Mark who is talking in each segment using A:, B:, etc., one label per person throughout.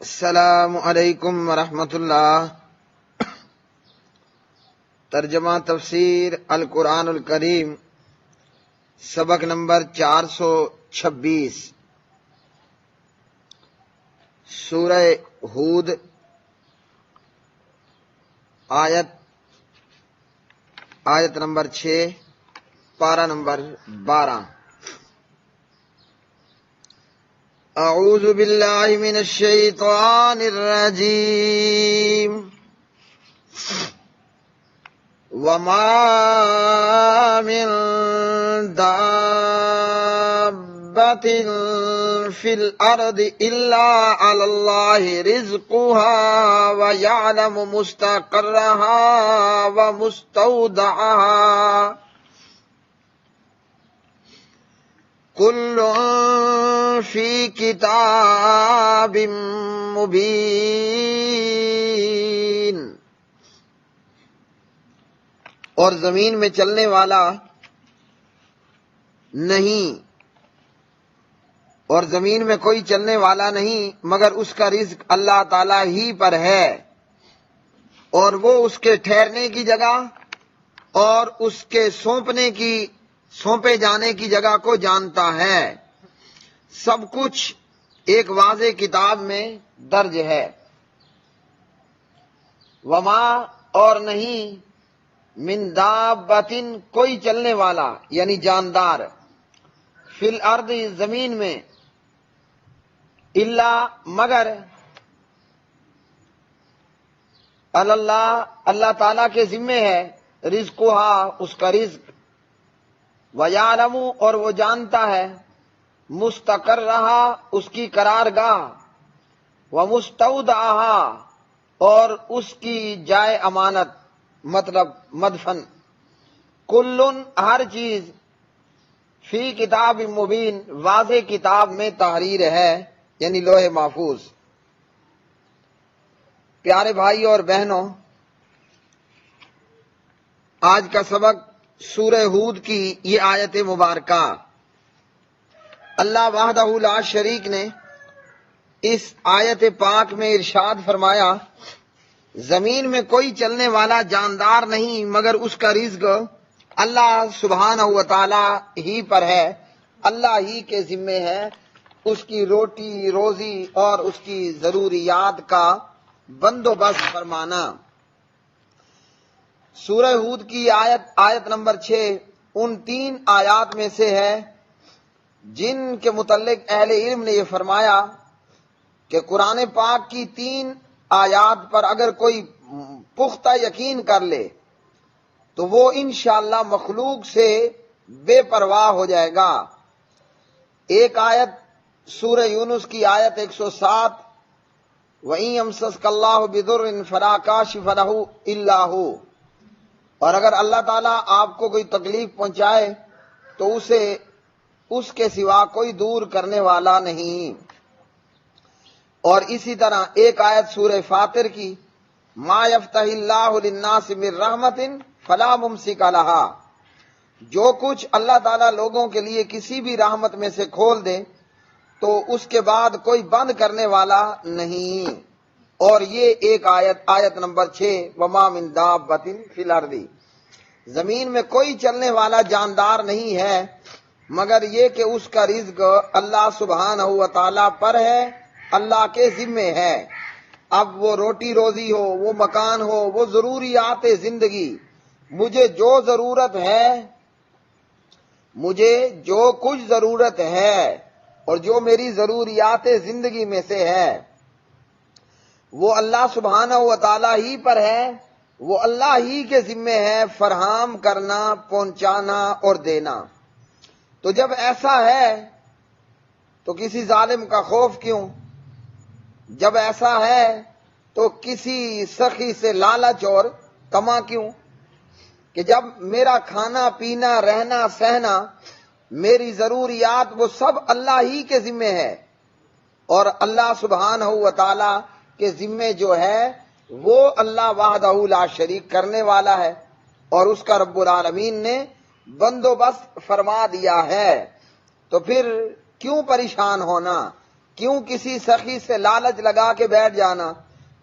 A: السلام علیکم ورحمۃ اللہ۔ ترجمہ تفسیر القرآن الکریم، سبق نمبر 426، سورہ ہود، آیت نمبر 6، پارہ نمبر 12۔ اعوذ باللہ من الشیطان الرجیم۔ وما من دابة في الأرض إلا على الله رزقها ويعلم مستقرها ومستودعها كل في كتاب مبين۔ اور زمین میں چلنے والا نہیں، اور زمین میں کوئی چلنے والا نہیں مگر اس کا رزق اللہ تعالی ہی پر ہے، اور وہ اس کے ٹھہرنے کی جگہ اور اس کے سونپے جانے کی جگہ کو جانتا ہے۔ سب کچھ ایک واضح کتاب میں درج ہے۔ وما، اور نہیں، من دابتن، کوئی چلنے والا یعنی جاندار، فی الارض، زمین میں، الا، مگر، اللہ، اللہ تعالیٰ کے ذمے ہے، رزقها، اس کا رزق، ویعلم، اور وہ جانتا ہے، مستقرها، اس کی قرارگاہ، ومستودعها، اور اس کی جائے امانت، مطلب مدفن، کلن، ہر چیز، فی کتاب مبین، واضح کتاب میں تحریر ہے، یعنی لوح محفوظ۔ پیارے بھائی اور بہنوں، آج کا سبق سورہ ہود کی یہ آیت مبارکہ۔ اللہ وحدہ لا شریک نے اس آیت پاک میں ارشاد فرمایا، زمین میں کوئی چلنے والا جاندار نہیں مگر اس کا رزق اللہ سبحانہ و تعالی ہی پر ہے، اللہ ہی کے ذمے ہے، اس کی روٹی روزی اور اس کی ضروریات کا بندوبست فرمانا۔ سورہ ہود کی آیت نمبر 6 ان 3 آیات میں سے ہے جن کے متعلق اہل علم نے یہ فرمایا کہ قرآن پاک کی 3 آیات پر اگر کوئی پختہ یقین کر لے تو وہ انشاءاللہ مخلوق سے بے پرواہ ہو جائے گا۔ ایک آیت سورہ یونس کی آیت 107، وَإِن يَمْسَسْكَ اللَّهُ بِضُرٍّ فَلَا كَاشِفَ لَهُ إِلَّا هُوَ، اور اگر اللہ تعالیٰ آپ کو کوئی تکلیف پہنچائے تو اسے اس کے سوا کوئی دور کرنے والا نہیں۔ اور اسی طرح ایک آیت سورہ فاطر کی، ما یفتح اللہ للناس من رحمت فلا ممسک لہا، جو کچھ اللہ تعالیٰ لوگوں کے لیے کسی بھی رحمت میں سے کھول دے تو اس کے بعد کوئی بند کرنے والا نہیں۔ اور یہ ایک آیت نمبر 6، وما من دابۃ فی الارض، زمین میں کوئی چلنے والا جاندار نہیں ہے مگر یہ کہ اس کا رزق اللہ سبحانہ و تعالیٰ پر ہے، اللہ کے ذمے ہے۔ اب وہ روٹی روزی ہو، وہ مکان ہو، وہ ضروریات زندگی، مجھے جو کچھ ضرورت ہے اور جو میری ضروریات زندگی میں سے ہے وہ اللہ سبحانہ و تعالیٰ ہی پر ہے، وہ اللہ ہی کے ذمے ہے فراہم کرنا، پہنچانا اور دینا۔ تو جب ایسا ہے تو کسی ظالم کا خوف کیوں؟ جب ایسا ہے تو کسی سخی سے لالچ اور طمع کیوں؟ کہ جب میرا کھانا پینا رہنا سہنا میری ضروریات وہ سب اللہ ہی کے ذمے ہے، اور اللہ سبحانہ و تعالی کے ذمے جو ہے وہ اللہ وحدہ لا شریک کرنے والا ہے، اور اس کا رب العالمین نے بندوبست فرما دیا ہے۔ تو پھر کیوں پریشان ہونا؟ کیوں کسی سخی سے لالچ لگا کے بیٹھ جانا،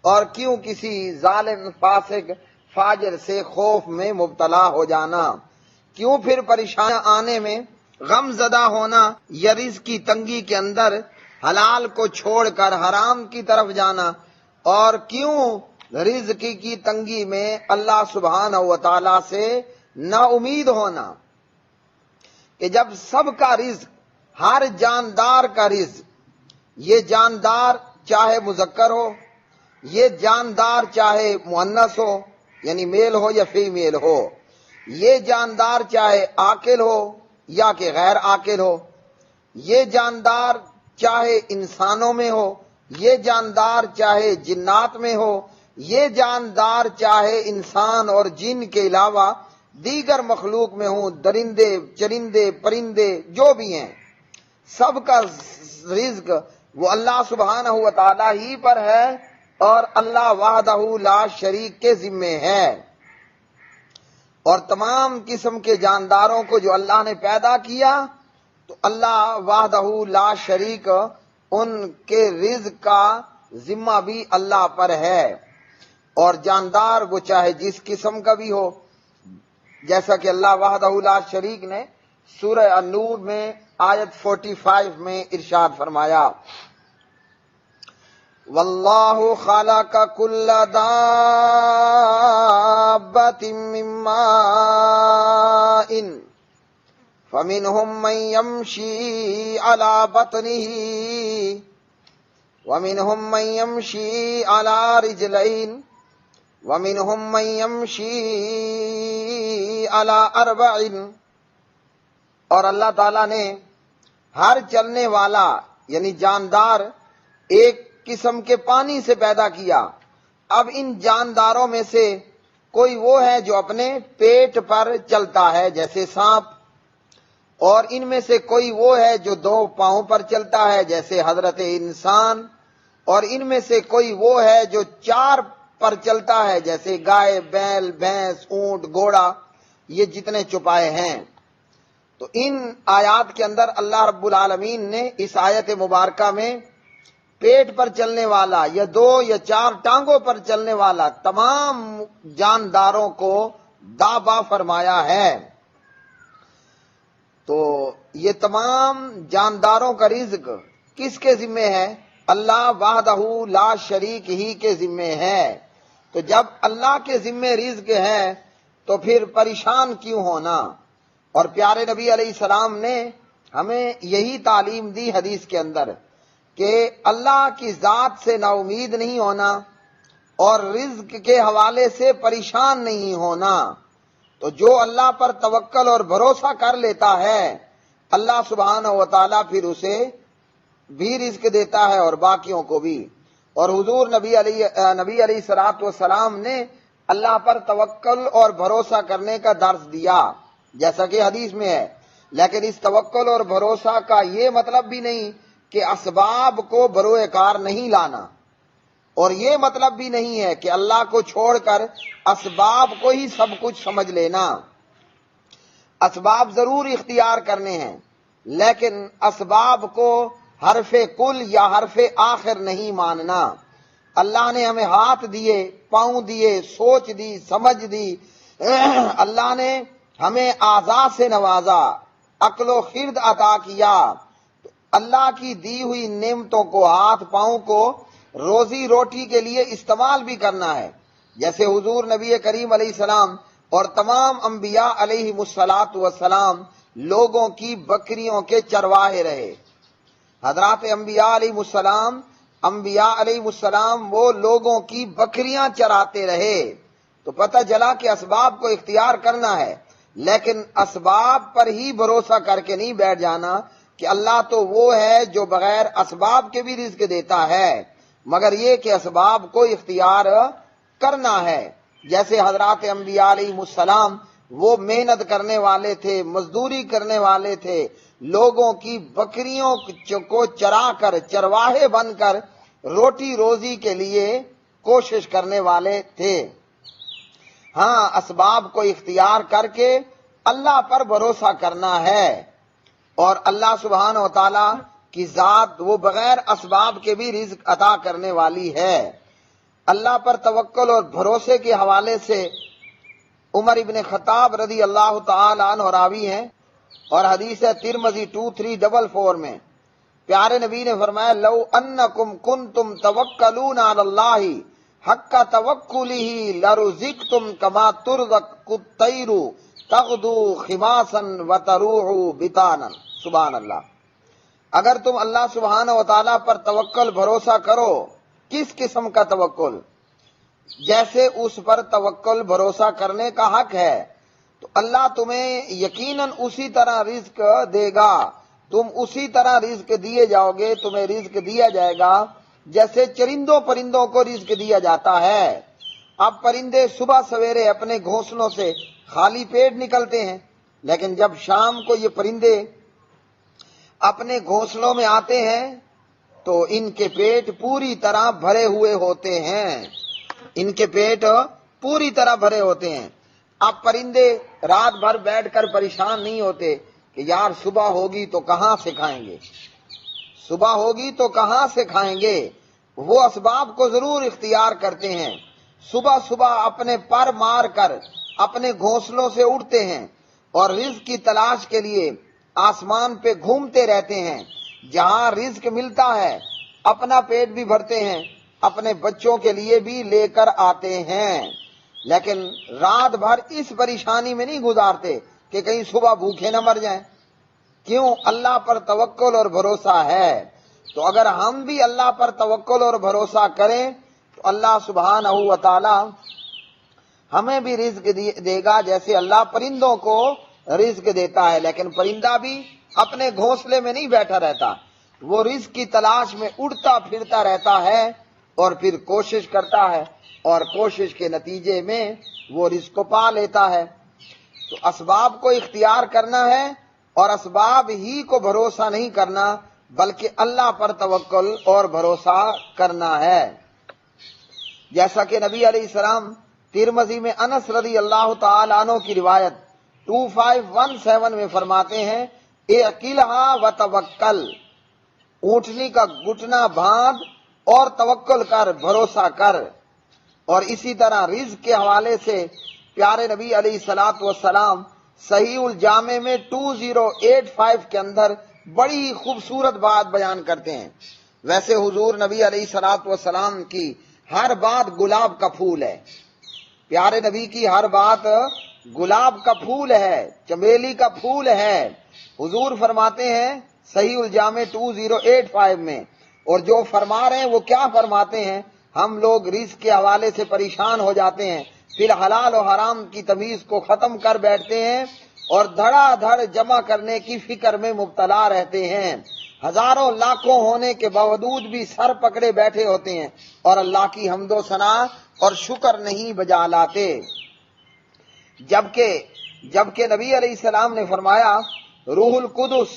A: اور کیوں کسی ظالم فاسق فاجر سے خوف میں مبتلا ہو جانا، کیوں پھر پریشانیاں آنے میں غم زدہ ہونا، یا رزق کی تنگی کے اندر حلال کو چھوڑ کر حرام کی طرف جانا، اور کیوں رزق کی تنگی میں اللہ سبحانہ و تعالی سے نا امید ہونا، کہ جب سب کا رزق، ہر جاندار کا رزق، یہ جاندار چاہے مذکر ہو، یہ جاندار چاہے مؤنث ہو یعنی میل ہو یا فیمیل ہو، یہ جاندار چاہے عاقل ہو یا کہ غیر عاقل ہو، یہ جاندار چاہے انسانوں میں ہو، یہ جاندار چاہے جنات میں ہو، یہ جاندار چاہے انسان اور جن کے علاوہ دیگر مخلوق میں ہوں، درندے چرندے پرندے جو بھی ہیں، سب کا رزق وہ اللہ سبحانہ و تعالی ہی پر ہے، اور اللہ وحدہ لا شریک کے ذمے ہے۔ اور تمام قسم کے جانداروں کو جو اللہ نے پیدا کیا تو اللہ وحدہ لا شریک ان کے رزق کا ذمہ بھی اللہ پر ہے، اور جاندار وہ چاہے جس قسم کا بھی ہو، جیسا کہ اللہ وحدہ لا شریک نے سورہ النور میں آیت 45 میں ارشاد فرمایا، واللہ خلق کل دابۃ من ماء فمنہم من یمشی علی بطنہ ومنہم من یمشی علی رجلین ومنہم من یمشی علی اربع، اور اللہ تعالیٰ نے ہر چلنے والا یعنی جاندار ایک قسم کے پانی سے پیدا کیا۔ اب ان جانداروں میں سے کوئی وہ ہے جو اپنے پیٹ پر چلتا ہے جیسے سانپ، اور ان میں سے کوئی وہ ہے جو 2 پاؤں پر چلتا ہے جیسے حضرت انسان، اور ان میں سے کوئی وہ ہے جو 4 پر چلتا ہے جیسے گائے، بیل، بھینس، اونٹ، گھوڑا، یہ جتنے چوپائے ہیں۔ تو ان آیات کے اندر اللہ رب العالمین نے اس آیت مبارکہ میں پیٹ پر چلنے والا یا 2 یا 4 ٹانگوں پر چلنے والا تمام جانداروں کو دابا فرمایا ہے۔ تو یہ تمام جانداروں کا رزق کس کے ذمے ہے؟ اللہ وحدہ لا شریک ہی کے ذمے ہے۔ تو جب اللہ کے ذمے رزق ہے تو پھر پریشان کیوں ہونا؟ اور پیارے نبی علیہ السلام نے ہمیں یہی تعلیم دی حدیث کے اندر کہ اللہ کی ذات سے نا امید نہیں ہونا اور رزق کے حوالے سے پریشان نہیں ہونا۔ تو جو اللہ پر توکل اور بھروسہ کر لیتا ہے اللہ سبحانہ و تعالیٰ پھر اسے بھی رزق دیتا ہے اور باقیوں کو بھی۔ اور حضور نبی علیہ السلام نے اللہ پر توکل اور بھروسہ کرنے کا درس دیا جیسا کہ حدیث میں ہے، لیکن اس توکل اور بھروسہ کا یہ مطلب بھی نہیں کہ اسباب کو بروئے کار نہیں لانا، اور یہ مطلب بھی نہیں ہے کہ اللہ کو چھوڑ کر اسباب کو ہی سب کچھ سمجھ لینا۔ اسباب ضرور اختیار کرنے ہیں، لیکن اسباب کو حرف کل یا حرف آخر نہیں ماننا۔ اللہ نے ہمیں ہاتھ دیے، پاؤں دیے، سوچ دی، سمجھ دی، اللہ نے ہمیں اعضاء سے نوازا، عقل و خرد عطا کیا، اللہ کی دی ہوئی نعمتوں کو، ہاتھ پاؤں کو روزی روٹی کے لیے استعمال بھی کرنا ہے۔ جیسے حضور نبی کریم علیہ السلام اور تمام انبیاء علیہ السلام لوگوں کی بکریوں کے چرواہے رہے۔ حضرات انبیاء علیہ السلام وہ لوگوں کی بکریاں چراتے رہے۔ تو پتہ چلا کہ اسباب کو اختیار کرنا ہے، لیکن اسباب پر ہی بھروسہ کر کے نہیں بیٹھ جانا کہ اللہ تو وہ ہے جو بغیر اسباب کے بھی رزق دیتا ہے، مگر یہ کہ اسباب کو اختیار کرنا ہے۔ جیسے حضرات انبیاء علیہ السلام وہ محنت کرنے والے تھے، مزدوری کرنے والے تھے، لوگوں کی بکریوں کو چرا کر، چرواہے بن کر روٹی روزی کے لیے کوشش کرنے والے تھے۔ ہاں، اسباب کو اختیار کر کے اللہ پر بھروسہ کرنا ہے، اور اللہ سبحانہ و تعالی کی ذات وہ بغیر اسباب کے بھی رزق عطا کرنے والی ہے۔ اللہ پر توکل اور بھروسے کے حوالے سے عمر ابن خطاب رضی اللہ تعالی عنہ راوی ہیں، اور حدیث ہے ترمذی 2344 میں پیارے نبی نے فرمایا لو انکم کنتم توکلون علی اللہ حق توکلہ لرزقتم کما ترزق الطیر تغدو خماسا وتروح بطانا۔ سبحان اللہ۔ اگر تم اللہ سبحانہ و تعالیٰ پر توکل بھروسہ کرو، کس قسم کا توکل؟ جیسے اس پر توکل بھروسہ کرنے کا حق ہے، تو اللہ تمہیں یقیناً اسی طرح رزق دے گا، تم اسی طرح رزق دیے جاؤ گے، تمہیں رزق دیا جائے گا جیسے چرندوں پرندوں کو رزق دیا جاتا ہے۔ اب پرندے صبح سویرے اپنے گھونسلوں سے خالی پیٹ نکلتے ہیں، لیکن جب شام کو یہ پرندے اپنے گھونسلوں میں آتے ہیں تو ان کے پیٹ پوری طرح بھرے ہوئے ہوتے ہیں، ان کے پیٹ پوری طرح بھرے ہوتے ہیں۔ اب پرندے رات بھر بیٹھ کر پریشان نہیں ہوتے کہ یار صبح ہوگی تو کہاں سے کھائیں گے، صبح ہوگی تو کہاں سے کھائیں گے۔ وہ اسباب کو ضرور اختیار کرتے ہیں، صبح صبح اپنے پر مار کر اپنے گھونسلوں سے اڑتے ہیں اور رزق کی تلاش کے لیے آسمان پہ گھومتے رہتے ہیں، جہاں رزق ملتا ہے اپنا پیٹ بھی بھرتے ہیں، اپنے بچوں کے لیے بھی لے کر آتے ہیں، لیکن رات بھر اس پریشانی میں نہیں گزارتے کہ کہیں صبح بھوکے نہ مر جائیں۔ کیوں؟ اللہ پر توکل اور بھروسہ ہے۔ تو اگر ہم بھی اللہ پر توکل اور بھروسہ کریں تو اللہ سبحانہ و تعالی ہمیں بھی رزق دے گا، جیسے اللہ پرندوں کو رزق دیتا ہے۔ لیکن پرندہ بھی اپنے گھونسلے میں نہیں بیٹھا رہتا، وہ رزق کی تلاش میں اڑتا پھرتا رہتا ہے اور پھر کوشش کرتا ہے، اور کوشش کے نتیجے میں وہ رزق کو پا لیتا ہے۔ تو اسباب کو اختیار کرنا ہے اور اسباب ہی کو بھروسہ نہیں کرنا، بلکہ اللہ پر توکل اور بھروسہ کرنا ہے۔ جیسا کہ نبی علیہ السلام ترمذی میں انس رضی اللہ تعالی عنہ کی روایت 2517 میں فرماتے ہیں اعقلھا وتوکل، اونٹنی کا گھٹنا باندھ اور توکل کر، بھروسہ کر۔ اور اسی طرح رزق کے حوالے سے پیارے نبی علیہ الصلوۃ والسلام صحیح الجامع میں 2085 کے اندر بڑی خوبصورت بات بیان کرتے ہیں۔ ویسے حضور نبی علیہ الصلوۃ والسلام کی ہر بات گلاب کا پھول ہے، پیارے نبی کی ہر بات گلاب کا پھول ہے، چمیلی کا پھول ہے۔ حضور فرماتے ہیں صحیح الجامع 2085 میں، اور جو فرما رہے ہیں وہ کیا فرماتے ہیں؟ ہم لوگ رزق کے حوالے سے پریشان ہو جاتے ہیں، پھر حلال و حرام کی تمیز کو ختم کر بیٹھتے ہیں اور دھڑا دھڑ جمع کرنے کی فکر میں مبتلا رہتے ہیں، ہزاروں لاکھوں ہونے کے باوجود بھی سر پکڑے بیٹھے ہوتے ہیں اور اللہ کی حمد و ثنا اور شکر نہیں بجا لاتے۔ جبکہ نبی علیہ السلام نے فرمایا روح القدس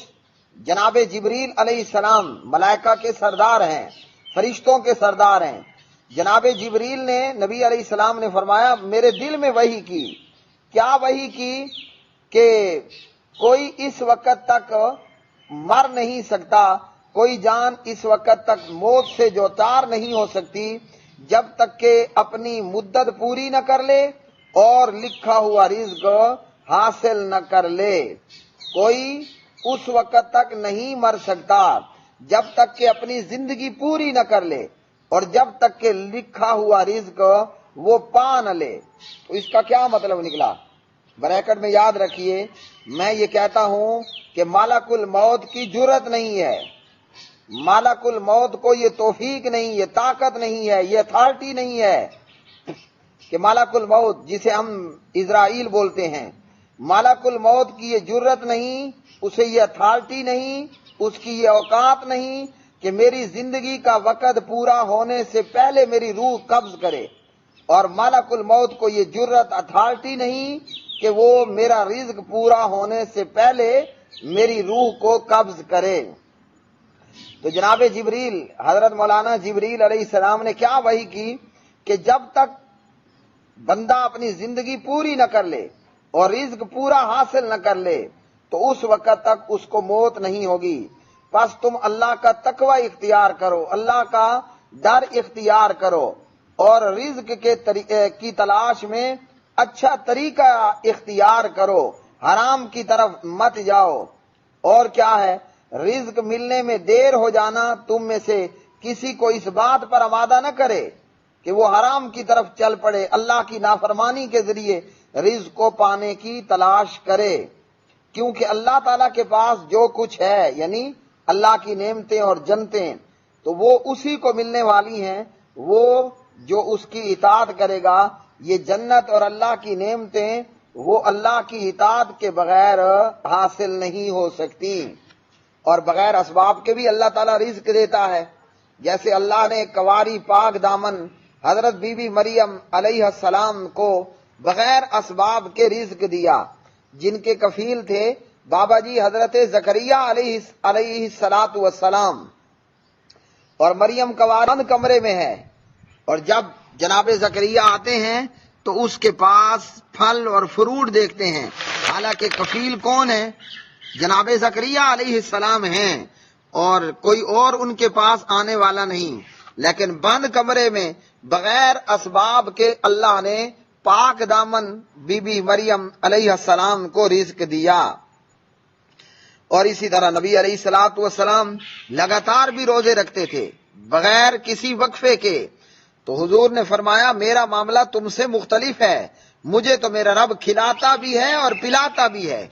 A: جناب جبریل علیہ السلام ملائکہ کے سردار ہیں، فرشتوں کے سردار ہیں۔ جناب جبریل نے نبی علیہ السلام نے فرمایا میرے دل میں وحی کی، کیا وحی کی؟ کہ کوئی اس وقت تک مر نہیں سکتا، کوئی جان اس وقت تک موت سے دوچار نہیں ہو سکتی جب تک کہ اپنی مدت پوری نہ کر لے اور لکھا ہوا رزق حاصل نہ کر لے۔ کوئی اس وقت تک نہیں مر سکتا جب تک کہ اپنی زندگی پوری نہ کر لے اور جب تک کہ لکھا ہوا رزق وہ پا نہ لے۔ تو اس کا کیا مطلب نکلا؟ بریکٹ میں یاد رکھیے، میں یہ کہتا ہوں کہ ملک الموت کی جرت نہیں ہے، ملک الموت کو یہ توفیق نہیں، یہ طاقت نہیں ہے، یہ اتھارٹی نہیں ہے کہ ملک الموت جسے ہم اسرائیل بولتے ہیں، ملک الموت کی یہ جرت نہیں، اسے یہ اتھارٹی نہیں، اس کی یہ اوقات نہیں کہ میری زندگی کا وقت پورا ہونے سے پہلے میری روح قبض کرے، اور ملک الموت کو یہ جرت اتھارٹی نہیں کہ وہ میرا رزق پورا ہونے سے پہلے میری روح کو قبض کرے۔ تو جناب جبریل حضرت مولانا جبریل علیہ السلام نے کیا وحی کی کہ جب تک بندہ اپنی زندگی پوری نہ کر لے اور رزق پورا حاصل نہ کر لے تو اس وقت تک اس کو موت نہیں ہوگی۔ بس تم اللہ کا تقوی اختیار کرو، اللہ کا ڈر اختیار کرو، اور رزق کی تلاش میں اچھا طریقہ اختیار کرو، حرام کی طرف مت جاؤ۔ اور کیا ہے، رزق ملنے میں دیر ہو جانا تم میں سے کسی کو اس بات پر آمادہ نہ کرے کہ وہ حرام کی طرف چل پڑے، اللہ کی نافرمانی کے ذریعے رزق کو پانے کی تلاش کرے، کیونکہ اللہ تعالیٰ کے پاس جو کچھ ہے، یعنی اللہ کی نعمتیں اور جنتیں، تو وہ اسی کو ملنے والی ہیں، وہ جو اس کی اطاعت کرے گا۔ یہ جنت اور اللہ کی نعمتیں وہ اللہ کی اطاعت کے بغیر حاصل نہیں ہو سکتی، اور بغیر اسباب کے بھی اللہ تعالیٰ رزق دیتا ہے۔ جیسے اللہ نے کنواری پاک دامن حضرت بی بی مریم علیہ السلام کو بغیر اسباب کے رزق دیا، جن کے کفیل تھے بابا جی حضرت زکریا علیہ السلام، اور مریم کنوار بند کمرے میں ہے، اور جب جناب زکریا آتے ہیں تو اس کے پاس پھل اور فروٹ دیکھتے ہیں، حالانکہ کفیل کون ہے؟ جناب زکریا علیہ السلام ہیں، اور کوئی اور ان کے پاس آنے والا نہیں، لیکن بند کمرے میں بغیر اسباب کے اللہ نے پاک دامن بی بی مریم علیہ السلام کو رزق دیا۔ اور اسی طرح نبی علیہ السلام لگاتار بھی روزے رکھتے تھے بغیر کسی وقفے کے، تو حضور نے فرمایا میرا معاملہ تم سے مختلف ہے، مجھے تو میرا رب کھلاتا بھی ہے اور پلاتا بھی ہے۔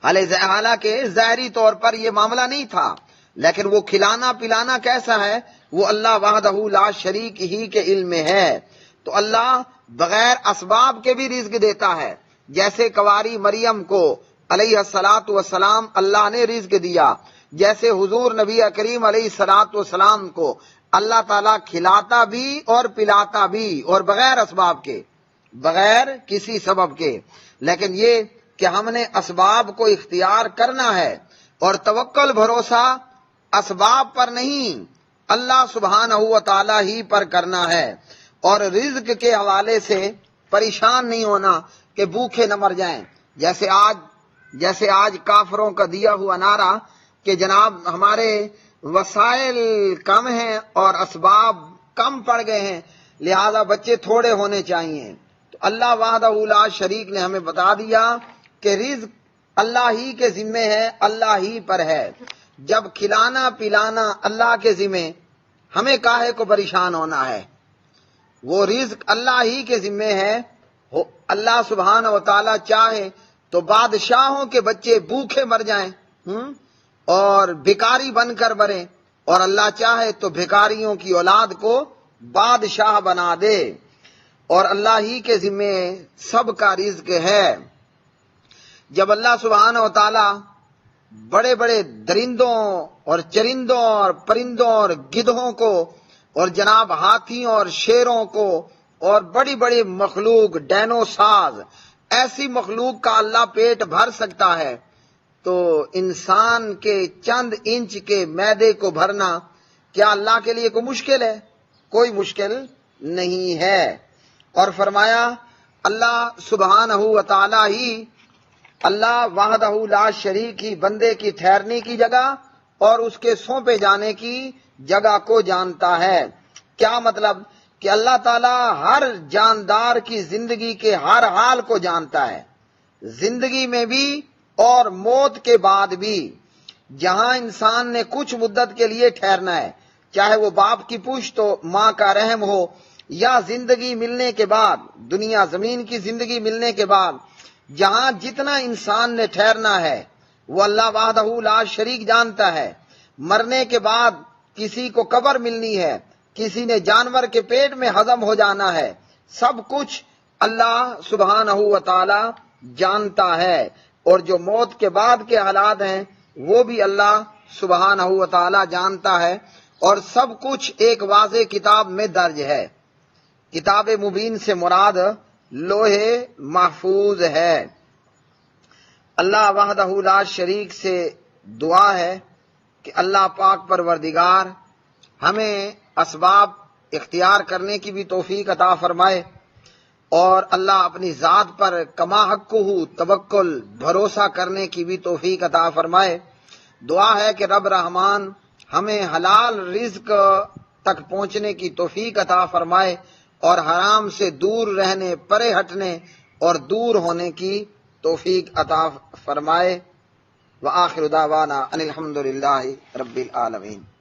A: حالانکہ ظاہری طور پر یہ معاملہ نہیں تھا، لیکن وہ کھلانا پلانا کیسا ہے، وہ اللہ وحدہ لا شریک ہی کے علم میں ہے۔ تو اللہ بغیر اسباب کے بھی رزق دیتا ہے، جیسے کنواری مریم کو علیہ السلام اللہ نے رزق دیا، جیسے حضور نبی کریم علیہ السلام کو اللہ تعالیٰ کھلاتا بھی اور پلاتا بھی، اور بغیر اسباب کے، بغیر کسی سبب کے۔ لیکن یہ کہ ہم نے اسباب کو اختیار کرنا ہے، اور توکل بھروسہ اسباب پر نہیں، اللہ سبحانہ و تعالی ہی پر کرنا ہے، اور رزق کے حوالے سے پریشان نہیں ہونا کہ بھوکے نہ مر جائیں۔ جیسے آج کافروں کا دیا ہوا نعرہ کہ جناب ہمارے وسائل کم ہیں اور اسباب کم پڑ گئے ہیں، لہذا بچے تھوڑے ہونے چاہیے۔ تو اللہ وحدہ لا شریک نے ہمیں بتا دیا کہ رزق اللہ ہی کے ذمے ہے، اللہ ہی پر ہے۔ جب کھلانا پلانا اللہ کے ذمے، ہمیں کاہے کو پریشان ہونا ہے؟ وہ رزق اللہ ہی کے ذمے ہے۔ اللہ سبحانہ و تعالی چاہے تو بادشاہوں کے بچے بھوکے مر جائیں اور بھکاری بن کر مریں، اور اللہ چاہے تو بھکاریوں کی اولاد کو بادشاہ بنا دے، اور اللہ ہی کے ذمے سب کا رزق ہے۔ جب اللہ سبحانہ و تعالی بڑے بڑے درندوں اور چرندوں اور پرندوں اور گدھوں کو، اور جناب ہاتھیوں اور شیروں کو، اور بڑی بڑی مخلوق ڈینوساز، ایسی مخلوق کا اللہ پیٹ بھر سکتا ہے، تو انسان کے چند انچ کے معدے کو بھرنا کیا اللہ کے لیے کوئی مشکل ہے؟ کوئی مشکل نہیں ہے۔ اور فرمایا اللہ سبحانہ و تعالی ہی، اللہ وحدہ لا شریک ہی بندے کی ٹھہرنے کی جگہ اور اس کے سونپے جانے کی جگہ کو جانتا ہے۔ کیا مطلب؟ کہ اللہ تعالیٰ ہر جاندار کی زندگی کے ہر حال کو جانتا ہے، زندگی میں بھی اور موت کے بعد بھی۔ جہاں انسان نے کچھ مدت کے لیے ٹھہرنا ہے، چاہے وہ باپ کی پشت ہو، ماں کا رحم ہو، یا زندگی ملنے کے بعد، دنیا زمین کی زندگی ملنے کے بعد، جہاں جتنا انسان نے ٹھہرنا ہے وہ اللہ وحدہ لا شریک جانتا ہے۔ مرنے کے بعد کسی کو قبر ملنی ہے، کسی نے جانور کے پیٹ میں ہضم ہو جانا ہے، سب کچھ اللہ سبحانہ و تعالی جانتا ہے۔ اور جو موت کے بعد کے حالات ہیں وہ بھی اللہ سبحانہ و تعالی جانتا ہے، اور سب کچھ ایک واضح کتاب میں درج ہے۔ کتاب مبین سے مراد لوح محفوظ ہے۔ اللہ وحدہ لا شریک سے دعا ہے کہ اللہ پاک پروردگار ہمیں اسباب اختیار کرنے کی بھی توفیق عطا فرمائے، اور اللہ اپنی ذات پر کما حقہ توکل بھروسہ کرنے کی بھی توفیق عطا فرمائے، دعا ہے کہ رب رحمان ہمیں حلال رزق تک پہنچنے کی توفیق عطا فرمائے اور حرام سے دور رہنے، پرے ہٹنے اور دور ہونے کی توفیق عطا فرمائے۔ وآخر دعوانا ان الحمد للہ رب العالمین۔